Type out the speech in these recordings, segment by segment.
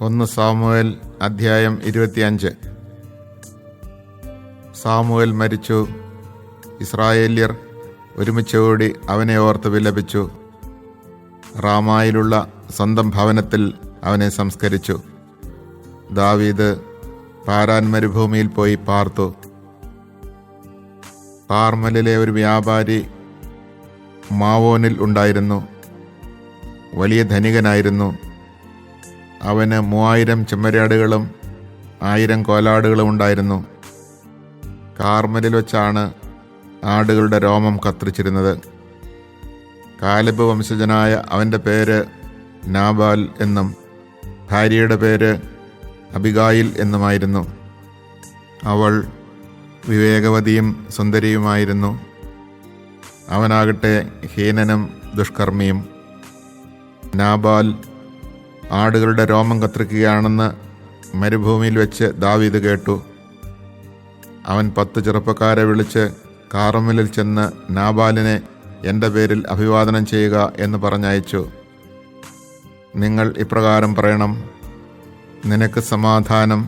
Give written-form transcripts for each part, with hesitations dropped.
1 Samuel അധ്യായം 25. Samuel മരിച്ചു. ഇസ്രായേല്യർ ഒരുമിച്ചുകൂടി അവനെ ഓർത്ത് വിലപിച്ചു. റാമായിലുള്ള സ്വന്തം ഭവനത്തിൽ അവനെ സംസ്കരിച്ചു. ദാവീദ് പാരാൻ മരുഭൂമിയിൽ പോയി പാർത്തു. കാർമലിലെ ഒരു വ്യാപാരി മാവോനിൽ ഉണ്ടായിരുന്നു. വലിയ ധനികനായിരുന്നു. അവന് 3000 ചെമ്മരിയാടുകളും 1000 കോലാടുകളും ഉണ്ടായിരുന്നു. കാർമലിൽ വെച്ചാണ് ആടുകളുടെ രോമം കത്തിരിച്ചിരുന്നത്. കാലെബ് വംശജനായ അവൻ്റെ പേര് നാബാൽ എന്നും ഭാര്യയുടെ പേര് അബിഗായിൽ എന്നുമായിരുന്നു. അവൾ വിവേകവതിയും സുന്ദരിയുമായിരുന്നു. അവനാകട്ടെ ഹീനനും ദുഷ്കർമ്മിയും. നാബാൽ ആടുകളുടെ രോമം കത്തിരിക്കുകയാണെന്ന് മരുഭൂമിയിൽ വെച്ച് ദാവീദ് കേട്ടു. അവൻ 10 ചെറുപ്പക്കാരെ വിളിച്ച് കാർമലിൽ ചെന്ന് നാബാലിനെ എൻ്റെ പേരിൽ അഭിവാദനം ചെയ്യുക എന്ന് പറഞ്ഞയച്ചു. നിങ്ങൾ ഇപ്രകാരം പറയണം: നിനക്ക് സമാധാനം,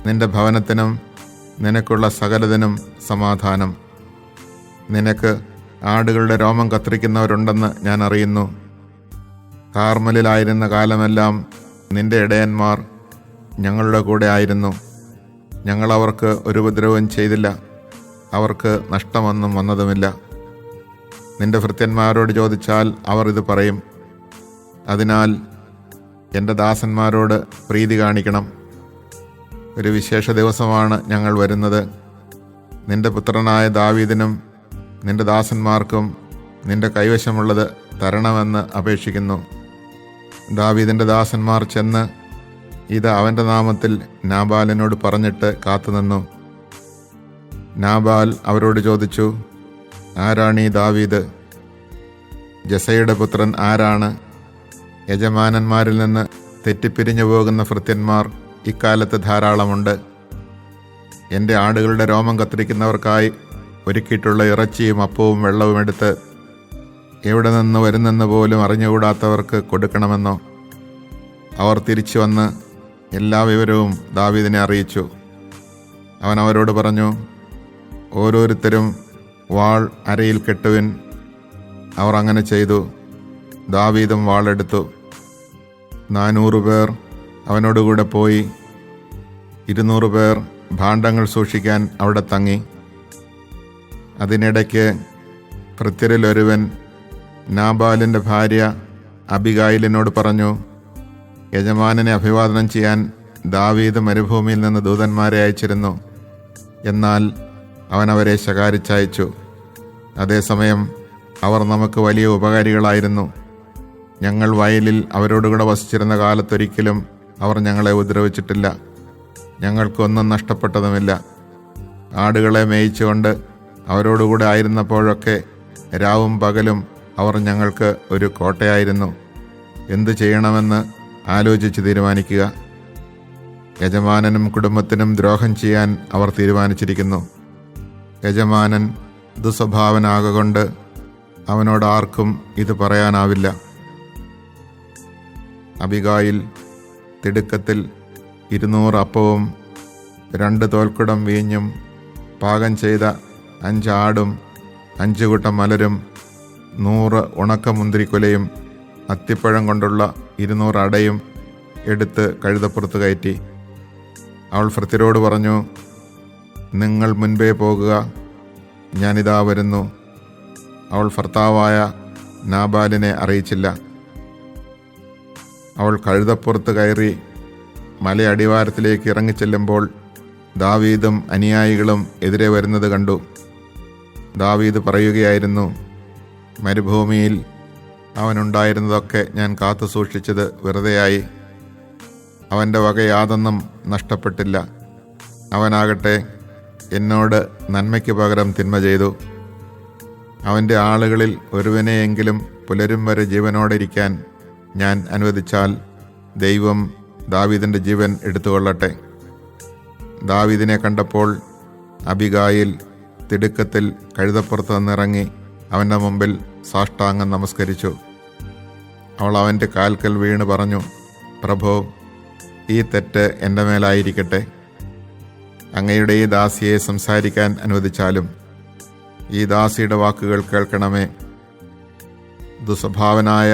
നിന്റെ ഭവനത്തിനും നിനക്കുള്ള സകലതിനും സമാധാനം. നിനക്ക് ആടുകളുടെ രോമം കത്തിരിക്കുന്നവരുണ്ടെന്ന് ഞാൻ അറിയുന്നു. കാർമലിലായിരുന്ന കാലമെല്ലാം നിന്റെ ഇടയന്മാർ ഞങ്ങളുടെ കൂടെ ആയിരുന്നു. ഞങ്ങൾ അവർക്ക് ഒരു ഉപദ്രവവും ചെയ്തില്ല. അവർക്ക് നഷ്ടമൊന്നും വന്നതുമില്ല. നിന്റെ ഭൃത്യന്മാരോട് ചോദിച്ചാൽ അവർ ഇത് പറയും. അതിനാൽ എൻ്റെ ദാസന്മാരോട് പ്രീതി കാണിക്കണം. ഒരു വിശേഷ ദിവസമാണ് ഞങ്ങൾ വരുന്നത്. നിന്റെ പുത്രനായ ദാവീദിനും നിന്റെ ദാസന്മാർക്കും നിന്റെ കൈവശമുള്ളത് തരണമെന്ന് അപേക്ഷിക്കുന്നു. ദാവീദിൻ്റെ ദാസന്മാർ ചെന്ന് ഇത് അവൻ്റെ നാമത്തിൽ നാബാലിനോട് പറഞ്ഞിട്ട് കാത്തുനിന്നു. നാബാൽ അവരോട് ചോദിച്ചു: ആരാണീ ദാവീദ്? ജസയുടെ പുത്രൻ ആരാണ്? യജമാനന്മാരിൽ നിന്ന് തെറ്റിപ്പിരിഞ്ഞു പോകുന്ന ഭൃത്യന്മാർ ഇക്കാലത്ത് ധാരാളമുണ്ട്. എൻ്റെ ആടുകളുടെ രോമം കത്തിരിക്കുന്നവർക്കായി ഒരുക്കിയിട്ടുള്ള ഇറച്ചിയും അപ്പവും വെള്ളവും എടുത്ത് എവിടെ നിന്ന് വരുന്നെന്ന് പോലും അറിഞ്ഞുകൂടാത്തവർക്ക് കൊടുക്കണമെന്നോ? അവർ തിരിച്ചു വന്ന് എല്ലാ വിവരവും ദാവീദിനെ അറിയിച്ചു. അവൻ അവരോട് പറഞ്ഞു: ഓരോരുത്തരും വാൾ അരയിൽ കെട്ടുവിൻ. അവർ അങ്ങനെ ചെയ്തു. ദാവീദും വാളെടുത്തു. 400 പേർ അവനോടുകൂടെ പോയി. 200 പേർ ഭാണ്ഡങ്ങൾ സൂക്ഷിക്കാൻ അവിടെ തങ്ങി. അതിനിടയ്ക്ക് ഭൃത്യരിലൊരുവൻ നാബാലിൻ്റെ ഭാര്യ അബിഗായിലിനോട് പറഞ്ഞു: യജമാനനെ അഭിവാദനം ചെയ്യാൻ ദാവീദ് മരുഭൂമിയിൽ നിന്ന് ദൂതന്മാരെ അയച്ചിരുന്നു. എന്നാൽ അവൻ അവരെ ശകാരിച്ചയച്ചു. അതേസമയം അവർ നമുക്ക് വലിയ ഉപകാരികളായിരുന്നു. ഞങ്ങൾ വയലിൽ അവരോടുകൂടെ വസിച്ചിരുന്ന കാലത്തൊരിക്കലും അവർ ഞങ്ങളെ ഉപദ്രവിച്ചിട്ടില്ല. ഞങ്ങൾക്കൊന്നും നഷ്ടപ്പെട്ടതുമില്ല. ആടുകളെ മേയിച്ചുകൊണ്ട് അവരോടുകൂടെ ആയിരുന്നപ്പോഴൊക്കെ രാവും പകലും അവർ ഞങ്ങൾക്ക് ഒരു കോട്ടയായിരുന്നു. എന്തു ചെയ്യണമെന്ന് ആലോചിച്ച് തീരുമാനിക്കുക. യജമാനനും കുടുംബത്തിനും ദ്രോഹം ചെയ്യാൻ അവർ തീരുമാനിച്ചിരിക്കുന്നു. യജമാനൻ ദുസ്വഭാവനാകൊണ്ട് അവനോട് ആർക്കും ഇത് പറയാനാവില്ല. അബിഗായിൽ തിടുക്കത്തിൽ 200 അപ്പവും 2 തോൽക്കുടം വീഞ്ഞും പാകം ചെയ്ത 5 ആടും 5 കൂട്ടം മലരും 100 ഉണക്കമുന്തിരിക്കുലയും അത്തിപ്പഴം കൊണ്ടുള്ള 200 അടയും എടുത്ത് കഴുതപ്പുറത്ത് കയറ്റി. അവൾ ഭൃത്യരോട് പറഞ്ഞു: നിങ്ങൾ മുൻപേ പോകുക, ഞാനിതാ വരുന്നു. അവൾ ഭർത്താവായ നാബാലിനെ അറിയിച്ചില്ല. അവൾ കഴുതപ്പുറത്ത് കയറി മലയടിവാരത്തിലേക്ക് ഇറങ്ങിച്ചെല്ലുമ്പോൾ ദാവീദും അനുയായികളും എതിരെ വരുന്നത് കണ്ടു. ദാവീദ് പറയുകയായിരുന്നു: മരുഭൂമിയിൽ അവനുണ്ടായിരുന്നതൊക്കെ ഞാൻ കാത്തു സൂക്ഷിച്ചത് വെറുതെയായി. അവൻ്റെ വക യാതൊന്നും നഷ്ടപ്പെട്ടില്ല. അവനാകട്ടെ എന്നോട് നന്മയ്ക്ക് പകരം തിന്മ ചെയ്തു. അവൻ്റെ ആളുകളിൽ ഒരുവനെയെങ്കിലും പുലരും വരെ ജീവനോടെ ഇരിക്കാൻ ഞാൻ അനുവദിച്ചാൽ ദൈവം ദാവീദിൻ്റെ ജീവൻ എടുത്തുകൊള്ളട്ടെ. ദാവീദിനെ കണ്ടപ്പോൾ അബിഗായിൽ തിടുക്കത്തിൽ കഴുതപ്പുറത്ത് നിന്നിറങ്ങി അവൻ്റെ മുമ്പിൽ സാഷ്ടാംഗം നമസ്കരിച്ചു. അവൾ അവൻ്റെ കാൽക്കൽ വീണ് പറഞ്ഞു: പ്രഭോ, ഈ തെറ്റ് എൻ്റെ മേലായിരിക്കട്ടെ. അങ്ങയുടെ ഈ ദാസിയെ സംസാരിക്കാൻ അനുവദിച്ചാലും ഈ ദാസിയുടെ വാക്കുകൾ കേൾക്കണമേ. ദുസ്വഭാവനായ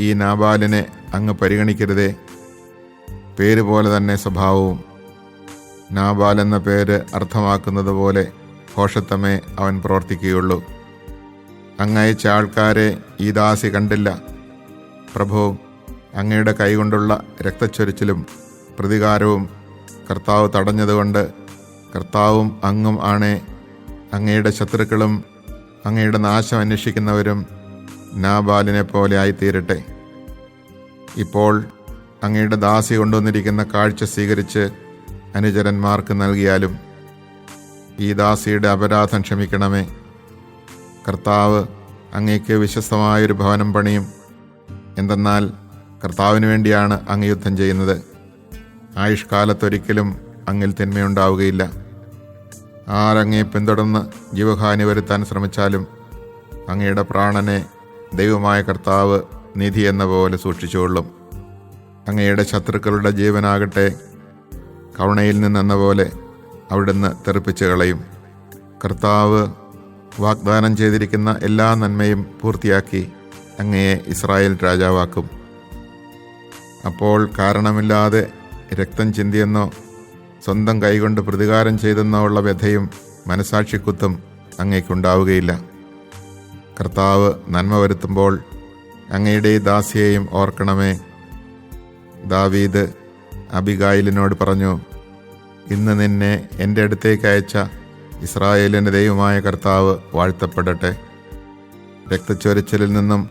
ഈ നാബാലിനെ അങ്ങ് പരിഗണിക്കരുതേ. പേര് പോലെ തന്നെ സ്വഭാവവും. നാബാൽ എന്ന പേര് അർത്ഥമാക്കുന്നത് പോലെ ഭോഷത്വമേ അവൻ പ്രവർത്തിക്കുകയുള്ളൂ. അങ്ങയച്ച ആൾക്കാരെ ഈ ദാസി കണ്ടില്ല. പ്രഭു, അങ്ങയുടെ കൈകൊണ്ടുള്ള രക്തച്ചൊരിച്ചിലും പ്രതികാരവും കർത്താവ് തടഞ്ഞതുകൊണ്ട് കർത്താവും അങ്ങും ആണേ. അങ്ങയുടെ ശത്രുക്കളും അങ്ങയുടെ നാശം അന്വേഷിക്കുന്നവരും നാബാലിനെ പോലെ ആയിത്തീരട്ടെ. ഇപ്പോൾ അങ്ങയുടെ ദാസി കൊണ്ടുവന്നിരിക്കുന്ന കാഴ്ച സ്വീകരിച്ച് അനുചരന്മാർക്ക് നൽകിയാലും ഈ ദാസിയുടെ അപരാധം ക്ഷമിക്കണമേ. കർത്താവ് അങ്ങയ്ക്ക് വിശ്വസ്തമായൊരു ഭവനം പണിയും. എന്തെന്നാൽ കർത്താവിന് വേണ്ടിയാണ് അങ്ങ് യുദ്ധം ചെയ്യുന്നത്. ആയുഷ്കാലത്തൊരിക്കലും അങ്ങിൽ തിന്മയുണ്ടാവുകയില്ല. ആരങ്ങയെ പിന്തുടർന്ന് ജീവഹാനി വരുത്താൻ ശ്രമിച്ചാലും അങ്ങയുടെ പ്രാണനെ ദൈവമായ കർത്താവ് നിധി എന്ന പോലെ സൂക്ഷിച്ചുകൊള്ളും. അങ്ങയുടെ ശത്രുക്കളുടെ ജീവനാകട്ടെ കവണയിൽ നിന്നെന്ന പോലെ അവിടുന്ന് തെറിപ്പിച്ച് കളയും. കർത്താവ് വാഗ്ദാനം ചെയ്തിരിക്കുന്ന എല്ലാ നന്മയും പൂർത്തിയാക്കി അങ്ങയെ ഇസ്രായേൽ രാജാവാക്കും. അപ്പോൾ കാരണമില്ലാതെ രക്തം ചിന്തിയെന്നോ സ്വന്തം കൈകൊണ്ട് പ്രതികാരം ചെയ്തെന്നോ ഉള്ള വ്യഥയും മനസാക്ഷിക്കുത്തും അങ്ങയ്ക്കുണ്ടാവുകയില്ല. കർത്താവ് നന്മ വരുത്തുമ്പോൾ അങ്ങയുടെ ദാസിയെയും ഓർക്കണമേ. ദാവീദ് അബിഗായിലിനോട് പറഞ്ഞു, ഇന്ന് നിന്നെ എൻ്റെ അടുത്തേക്ക് അയച്ച ഇസ്രായേലിൻ്റെ ദൈവമായ കർത്താവ് വാഴ്ത്തപ്പെടട്ടെ. രക്തച്ചൊരിച്ചിലിൽ നിന്നും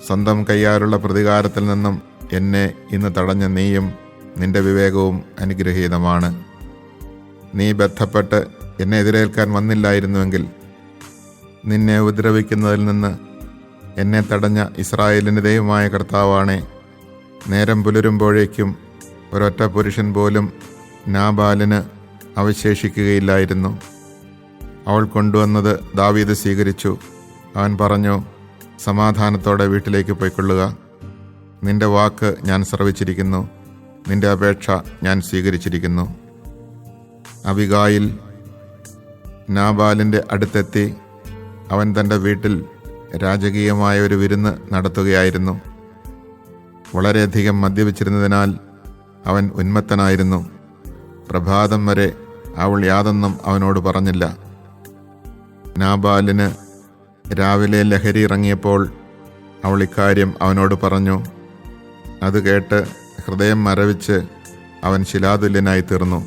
സ്വന്തം കയ്യാലുള്ള പ്രതികാരത്തിൽ നിന്നും എന്നെ ഇന്ന് തടഞ്ഞ നീയും നിന്റെ വിവേകവും അനുഗ്രഹീതമാണ്. നീ ബന്ധപ്പെട്ട് എന്നെ എതിരേൽക്കാൻ വന്നില്ലായിരുന്നുവെങ്കിൽ നിന്നെ ഉപദ്രവിക്കുന്നതിൽ നിന്ന് എന്നെ തടഞ്ഞ ഇസ്രായേലിൻ്റെ ദൈവമായ കർത്താവാണേ. നേരം പുലരുമ്പോഴേക്കും ഒരൊറ്റ പുരുഷൻ പോലും നാബാലിന് അവശേഷിക്കുകയില്ലായിരുന്നു. അവൾ കൊണ്ടുവന്നത് ദാവീദ് സ്വീകരിച്ചു. അവൻ പറഞ്ഞു, സമാധാനത്തോടെ വീട്ടിലേക്ക് പോയിക്കൊള്ളുക. നിന്റെ വാക്ക് ഞാൻ ശ്രവിച്ചിരിക്കുന്നു, നിന്റെ അപേക്ഷ ഞാൻ സ്വീകരിച്ചിരിക്കുന്നു. അബിഗായിൽ നാബാലിൻ്റെ അടുത്തെത്തി അവൻ തൻ്റെ വീട്ടിൽ രാജകീയമായ ഒരു വിരുന്ന് നടത്തുകയായിരുന്നു. വളരെയധികം മദ്യപിച്ചിരുന്നതിനാൽ അവൻ ഉന്മത്തനായിരുന്നു. പ്രഭാതം വരെ അവൾ യാതൊന്നും അവനോട് പറഞ്ഞില്ല. നാബാലിന് രാവിലെ ലഹരി ഇറങ്ങിയപ്പോൾ അവൾ ഇക്കാര്യം അവനോട് പറഞ്ഞു. അത് കേട്ട് ഹൃദയം മരവിച്ച് അവൻ ശിലാതുല്യനായി തീർന്നു.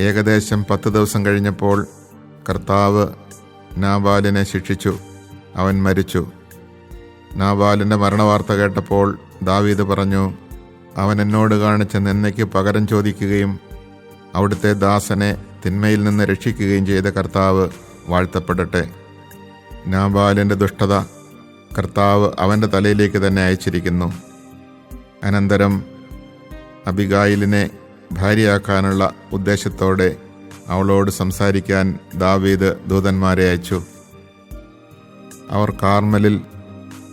ഏകദേശം 10 ദിവസം കഴിഞ്ഞപ്പോൾ കർത്താവ് നാബാലിനെ ശിക്ഷിച്ചു. അവൻ മരിച്ചു. നാബാലിൻ്റെ മരണവാർത്ത കേട്ടപ്പോൾ ദാവീദ് പറഞ്ഞു, അവൻ എന്നോട് കാണിച്ച നിന്ദയ്ക്ക് പകരം ചോദിക്കുകയും അവിടുത്തെ ദാസനെ തിന്മയിൽ നിന്ന് രക്ഷിക്കുകയും ചെയ്ത കർത്താവ് വാഴ്ത്തപ്പെടട്ടെ. നാബാലിൻ്റെ ദുഷ്ടത കർത്താവ് അവൻ്റെ തലയിലേക്ക് തന്നെ അയച്ചിരിക്കുന്നു. അനന്തരം അബിഗായിലിനെ ഭാര്യയാക്കാനുള്ള ഉദ്ദേശത്തോടെ അവളോട് സംസാരിക്കാൻ ദാവീദ് ദൂതന്മാരെ അയച്ചു. അവർ കാർമലിൽ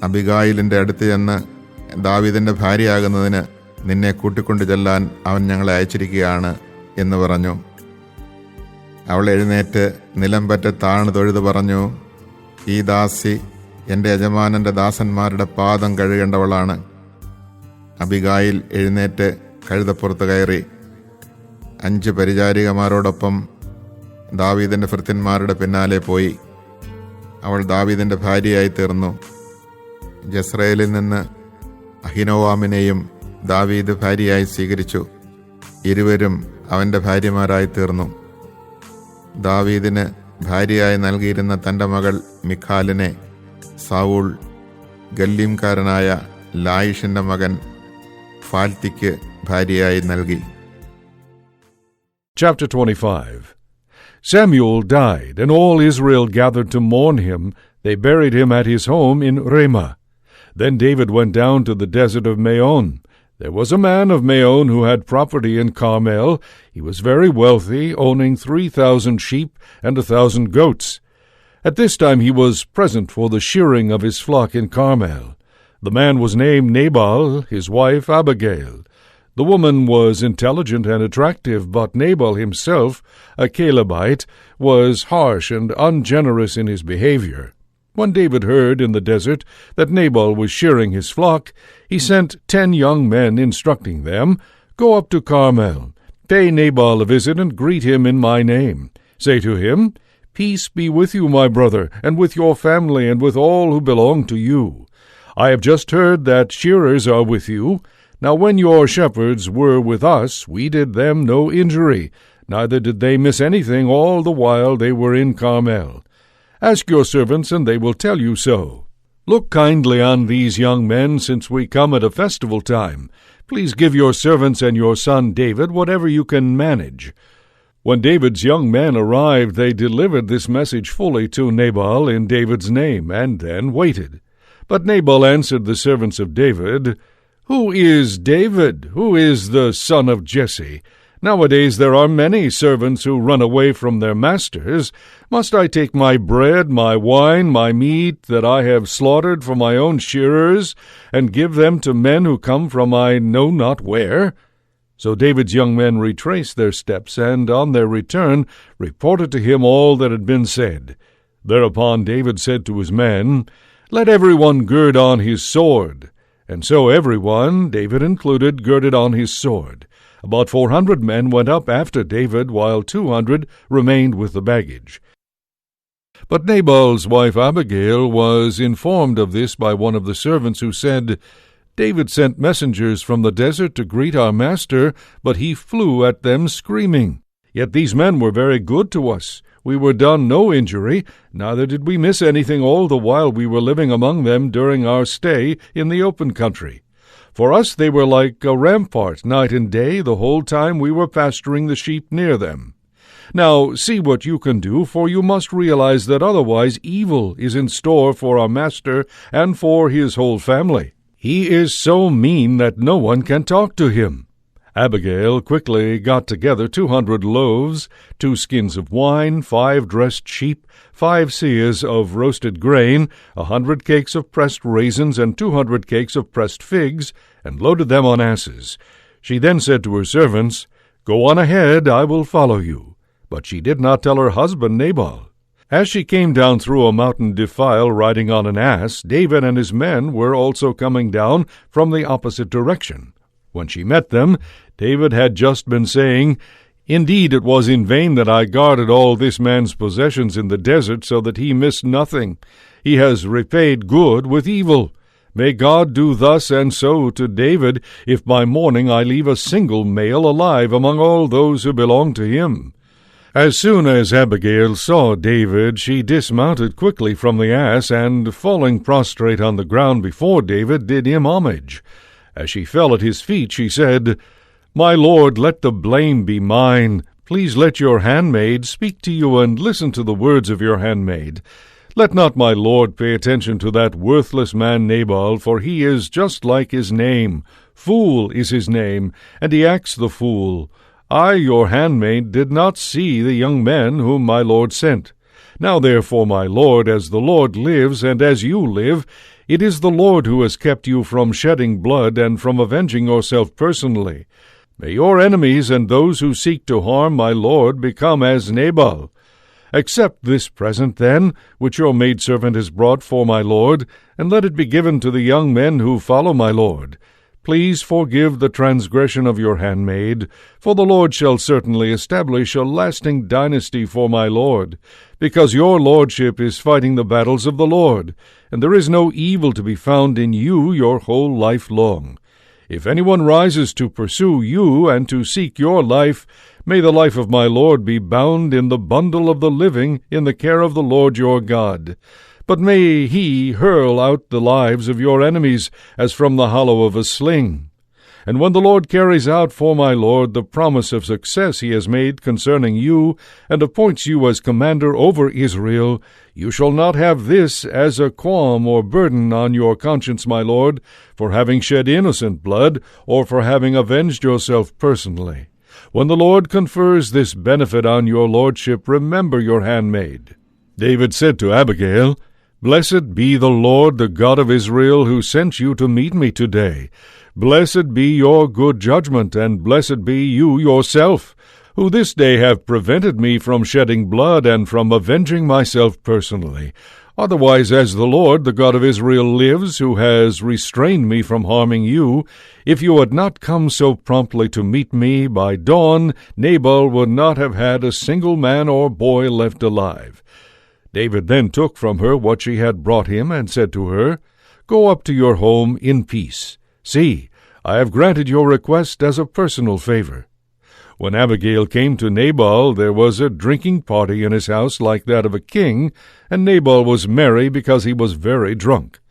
അബിഗായിലിൻ്റെ അടുത്ത് ചെന്ന്, ദാവീദിൻ്റെ ഭാര്യയാകുന്നതിന് നിന്നെ കൂട്ടിക്കൊണ്ടു ചെല്ലാൻ അവൻ ഞങ്ങളെ അയച്ചിരിക്കുകയാണ് എന്ന് പറഞ്ഞു. അവൾ എഴുന്നേറ്റ് നിലംപറ്റ് താണു തൊഴുത് പറഞ്ഞു, ഈ ദാസി എൻ്റെ യജമാനൻ്റെ ദാസന്മാരുടെ പാദം കഴുകേണ്ടവളാണ്. അബിഗായിൽ എഴുന്നേറ്റ് കഴുതപ്പുറത്ത് കയറി 5 പരിചാരികമാരോടൊപ്പം ദാവീദിൻ്റെ ഭൃത്യന്മാരുടെ പിന്നാലെ പോയി. അവൾ ദാവീദിൻ്റെ ഭാര്യയായി തീർന്നു. ജസ്രയേലിൽ നിന്ന് അഹിനോവാമിനെയും ദാവീദ് ഭാര്യയായി സ്വീകരിച്ചു. ഇരുവരും അവൻ്റെ ഭാര്യമാരായി തീർന്നു. ദാവീദിന് ഭാര്യയായി നൽകിയിരുന്ന തൻ്റെ മകൾ മിഖാലിനെ സൗൾ ഗല്ലീംകാരനായ ലായിഷിൻ്റെ മകൻ ഫാൽത്തിക്ക് ഭാര്യയായി നൽകി. Chapter 25. Samuel died, and all Israel gathered to mourn him. They buried him at his home in Ramah. Then David went down to the desert of Maon. There was a man of Maon who had property in Carmel. He was very wealthy, owning 3,000 sheep and 1,000 goats. At this time he was present for the shearing of his flock in Carmel. The man was named Nabal, his wife Abigail. The woman was intelligent and attractive, but Nabal himself, a Calebite, was harsh and ungenerous in his behavior. When David heard in the desert that Nabal was shearing his flock, he sent 10 young men, instructing them, "Go up to Carmel, pay Nabal a visit, and greet him in my name. Say to him, 'Peace be with you, my brother, and with your family, and with all who belong to you. I have just heard that shearers are with you. Now when your shepherds were with us, we did them no injury, neither did they miss anything all the while they were in Carmel. Ask your servants, and they will tell you so. Look kindly on these young men, since we come at a festival time. Please give your servants and your son David whatever you can manage.' When David's young men arrived, they delivered this message fully to Nabal in David's name, and then waited. But Nabal answered the servants of David, 'Who is David? Who is the son of Jesse? Nowadays there are many servants who run away from their masters. Must I take my bread, my wine, my meat that I have slaughtered for my own shearers, and give them to men who come from I know not where?' So David's young men retraced their steps, and on their return reported to him all that had been said. Thereupon David said to his men, 'Let everyone gird on his sword.' And so everyone, David included, girded on his sword. About 400 men went up after David, while 200 remained with the baggage. But Nabal's wife Abigail was informed of this by one of the servants, who said, 'David sent messengers from the desert to greet our master, but he flew at them screaming. Yet these men were very good to us. We were done no injury, neither did we miss anything all the while we were living among them during our stay in the open country. For us they were like a rampart night and day the whole time we were pasturing the sheep near them. Now see what you can do, for you must realize that otherwise evil is in store for our master and for his whole family. He is so mean that no one can talk to him.' Abigail quickly got together 200 loaves, 2 skins of wine, 5 dressed sheep, 5 seahs of roasted grain, 100 cakes of pressed raisins, and 200 cakes of pressed figs, and loaded them on asses. She then said to her servants, 'Go on ahead, I will follow you.' But she did not tell her husband Nabal. As she came down through a mountain defile riding on an ass, David and his men were also coming down from the opposite direction. When she met them, David had just been saying, 'Indeed, it was in vain that I guarded all this man's possessions in the desert, so that he missed nothing. He has repaid good with evil. May God do thus and so to David, if by morning I leave a single male alive among all those who belong to him.' As soon as Abigail saw David, she dismounted quickly from the ass, and, falling prostrate on the ground before David, did him homage. As she fell at his feet, she said, 'My lord, let the blame be mine. Please let your handmaid speak to you, and listen to the words of your handmaid. Let not my lord pay attention to that worthless man Nabal, for he is just like his name. Fool is his name, and he acts the fool. I, your handmaid, did not see the young men whom my lord sent. Now therefore, my lord, as the Lord lives, and as you live, it is the Lord who has kept you from shedding blood and from avenging yourself personally. May your enemies and those who seek to harm my lord become as Nabal. Accept this present, then, which your maidservant has brought for my lord, and let it be given to the young men who follow my lord. Please forgive the transgression of your handmaid, for the Lord shall certainly establish a lasting dynasty for my lord, because your lordship is fighting the battles of the Lord, and there is no evil to be found in you your whole life long. If anyone rises to pursue you and to seek your life, may the life of my lord be bound in the bundle of the living in the care of the Lord your God. But may he hurl out the lives of your enemies as from the hollow of a sling. And when the Lord carries out for my lord the promise of success he has made concerning you, and appoints you as commander over Israel, you shall not have this as a qualm or burden on your conscience, my lord, for having shed innocent blood, or for having avenged yourself personally. When the Lord confers this benefit on your lordship, remember your handmaid.' David said to Abigail, Blessed be the Lord, the God of Israel, who sent you to meet me today. Blessed be your good judgment, and blessed be you yourself, who this day have prevented me from shedding blood and from avenging myself personally. Otherwise, as the Lord, the God of Israel, lives, who has restrained me from harming you, if you had not come so promptly to meet me, by dawn Nabal would not have had a single man or boy left alive. David then took from her what she had brought him, and said to her, Go up to your home in peace. See, I have granted your request as a personal favor. When Abigail came to Nabal, there was a drinking party in his house like that of a king, and Nabal was merry because he was very drunk.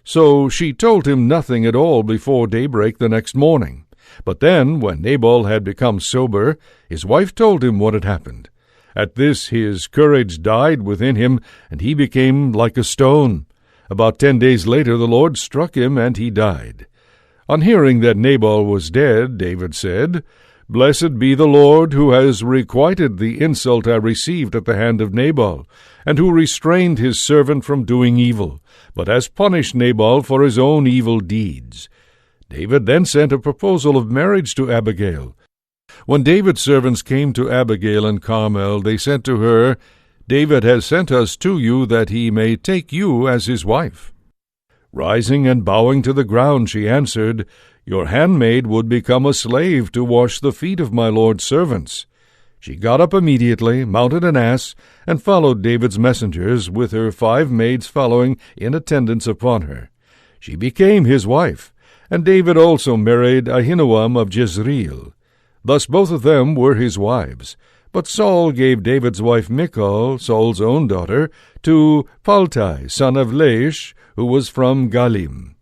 So she told him nothing at all before daybreak the next morning. But then, when Nabal had become sober, his wife told him what had happened. At this his courage died within him, and he became like a stone. About 10 days later the Lord struck him, and he died. On hearing that Nabal was dead, David said, Blessed be the Lord, who has requited the insult I received at the hand of Nabal, and who restrained his servant from doing evil, but has punished Nabal for his own evil deeds. David then sent a proposal of marriage to Abigail. When David's servants came to Abigail in Carmel, they said to her, David has sent us to you that he may take you as his wife. Rising and bowing to the ground, she answered, Your handmaid would become a slave to wash the feet of my lord's servants. She got up immediately, mounted an ass, and followed David's messengers, with her 5 maids following in attendance upon her. She became his wife, and David also married Ahinoam of Jezreel. Thus both of them were his wives. But Saul gave David's wife Michal, Saul's own daughter, to Paltai, son of Laish, who was from Galim.